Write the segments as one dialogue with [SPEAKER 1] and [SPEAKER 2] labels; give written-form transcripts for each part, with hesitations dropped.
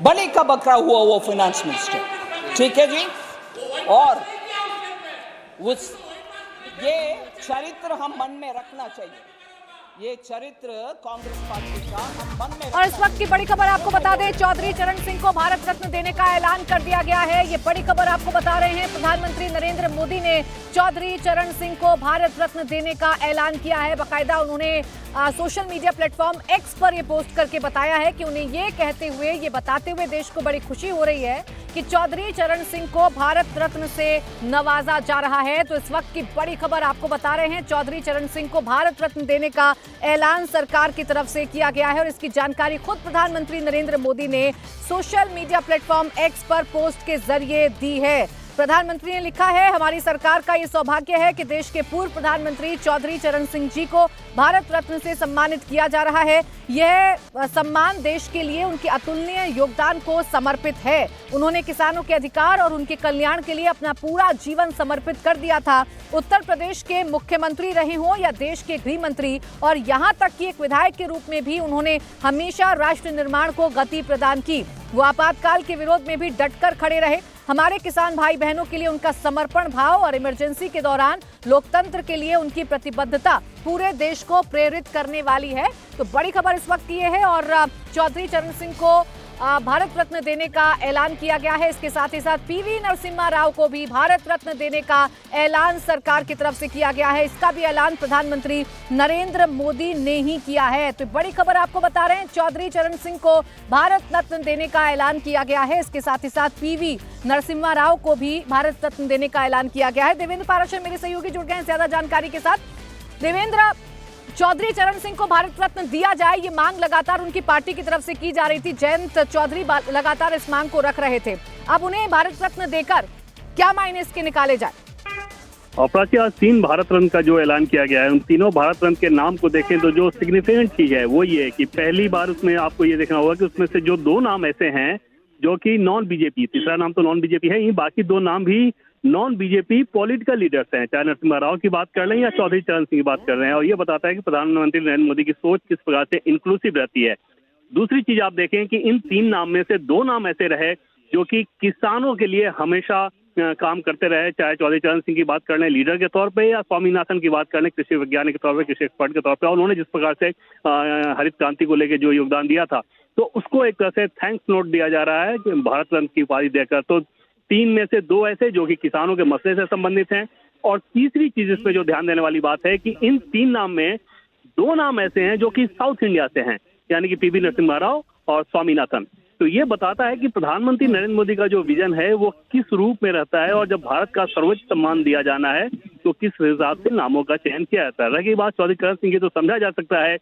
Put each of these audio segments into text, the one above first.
[SPEAKER 1] बलि का बकरा हुआ वो फाइनेंस मिनिस्टर, ठीक है जी। और उस ये चरित्र हम मन में रखना चाहिए, ये चरित्र कांग्रेस पार्टी का हम मन में।
[SPEAKER 2] और इस वक्त की बड़ी खबर आपको बता दें, चौधरी चरण सिंह को भारत रत्न देने का ऐलान कर दिया गया है। ये बड़ी खबर आपको बता रहे हैं, प्रधानमंत्री नरेंद्र मोदी ने चौधरी चरण सिंह को भारत रत्न देने का ऐलान किया है। बाकायदा उन्होंने सोशल मीडिया प्लेटफॉर्म एक्स पर ये पोस्ट करके बताया है कि उन्हें ये कहते हुए, ये बताते हुए देश को बड़ी खुशी हो रही है कि चौधरी चरण सिंह को भारत रत्न से नवाजा जा रहा है। तो इस वक्त की बड़ी खबर आपको बता रहे हैं, चौधरी चरण सिंह को भारत रत्न देने का ऐलान सरकार की तरफ से किया गया है और इसकी जानकारी खुद प्रधानमंत्री नरेंद्र मोदी ने सोशल मीडिया प्लेटफॉर्म एक्स पर पोस्ट के जरिए दी है। प्रधानमंत्री ने लिखा है, हमारी सरकार का ये सौभाग्य है कि देश के पूर्व प्रधानमंत्री चौधरी चरण सिंह जी को भारत रत्न से सम्मानित किया जा रहा है। यह सम्मान देश के लिए उनके अतुलनीय योगदान को समर्पित है। उन्होंने किसानों के अधिकार और उनके कल्याण के लिए अपना पूरा जीवन समर्पित कर दिया था। उत्तर प्रदेश के मुख्यमंत्री रहे हों या देश के गृह मंत्री और यहाँ तक कि एक विधायक के रूप में भी उन्होंने हमेशा राष्ट्र निर्माण को गति प्रदान की। वो आपातकाल के विरोध में भी डटकर खड़े रहे। हमारे किसान भाई बहनों के लिए उनका समर्पण भाव और इमरजेंसी के दौरान लोकतंत्र के लिए उनकी प्रतिबद्धता पूरे देश को प्रेरित करने वाली है। तो बड़ी खबर इस वक्त ये है और चौधरी चरण सिंह को भारत रत्न देने का ऐलान किया गया है। इसके साथ ही साथ पीवी नरसिम्हा राव को भी भारत रत्न देने का ऐलान सरकार की तरफ से किया गया है। इसका भी ऐलान प्रधानमंत्री नरेंद्र मोदी ने ही किया है। तो बड़ी खबर आपको बता रहे हैं, चौधरी चरण सिंह को भारत रत्न देने का ऐलान किया गया है। इसके साथ ही साथ पीवी नरसिम्हा राव को भी भारत रत्न देने का ऐलान किया गया है। देवेंद्र पाराशर मेरे सहयोगी जुड़ गए हैं ज्यादा जानकारी के साथ। देवेंद्र, चौधरी चरण सिंह को भारत रत्न दिया जाए, ये मांग लगातार उनकी पार्टी की तरफ से की जा रही थी। जयंत चौधरी लगातार इस मांग को रख रहे थे। अब उन्हें भारत रत्न देकर क्या मायने इसके निकाले जाए?
[SPEAKER 3] प्राची, आज 3 भारत रत्न का जो ऐलान किया गया है, उन तीनों भारत रत्न के नाम को देखें तो जो सिग्निफिकेंट चीज है वो ये है कि पहली बार उसमें आपको ये देखना होगा कि उसमें से जो 2 नाम ऐसे हैं जो कि नॉन बीजेपी, तीसरा नाम तो नॉन बीजेपी है ही, बाकी 2 नाम भी नॉन बीजेपी पॉलिटिकल लीडर्स हैं, चाहे नरसिम्हा राव की बात कर लें या चौधरी चरण सिंह की बात कर रहे हैं। और ये बताता है कि प्रधानमंत्री नरेंद्र मोदी की सोच किस प्रकार से इंक्लूसिव रहती है। दूसरी चीज आप देखें कि इन 3 नाम में से 2 नाम ऐसे रहे जो कि किसानों के लिए हमेशा काम करते रहे, चाहे चौधरी चरण सिंह की बात कर लें लीडर के तौर पे या स्वामीनाथन की बात कर लें कृषि वैज्ञानिक के तौर पे, कृषि एक्सपर्ट के तौर पे। और उन्होंने जिस प्रकार से हरित क्रांति को लेकर जो योगदान दिया था, तो उसको एक तरह से थैंक्स नोट दिया जा रहा है कि भारत रत्न की उपाधि देकर। तो 3 में से 2 ऐसे जो कि किसानों के मसले से संबंधित हैं। और तीसरी चीज इस पे जो ध्यान देने वाली बात है कि इन 3 नाम में 2 नाम ऐसे हैं जो कि साउथ इंडिया से हैं, यानी कि पीवी नरसिम्हा राव और स्वामीनाथन। तो ये बताता है कि प्रधानमंत्री नरेंद्र मोदी का जो विजन है वो किस रूप में रहता है और जब भारत का सर्वोच्च सम्मान दिया जाना है तो किस हिसाब से नामों का चयन किया जाता है। रही बात चौधरी चरण सिंह की, तो समझा जा सकता है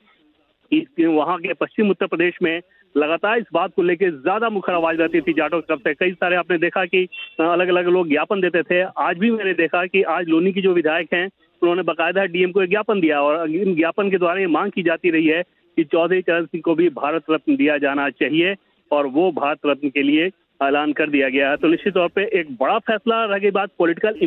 [SPEAKER 3] कि वहाँ के पश्चिम उत्तर प्रदेश में लगातार इस बात को लेकर ज्यादा मुखर आवाज रहती थी जाटों की तरफ से। कई सारे आपने देखा कि अलग अलग लोग ज्ञापन देते थे। आज भी मैंने देखा कि आज लोनी की जो विधायक हैं उन्होंने बाकायदा डीएम को एक ज्ञापन दिया और इन ज्ञापन के द्वारा ये मांग की जाती रही है कि चौधरी चरण सिंह को भी भारत रत्न दिया जाना चाहिए और वो भारत रत्न के लिए ऐलान कर दिया गया है। तो निश्चित तौर पर एक बड़ा फैसला। रह गई बात पॉलिटिकल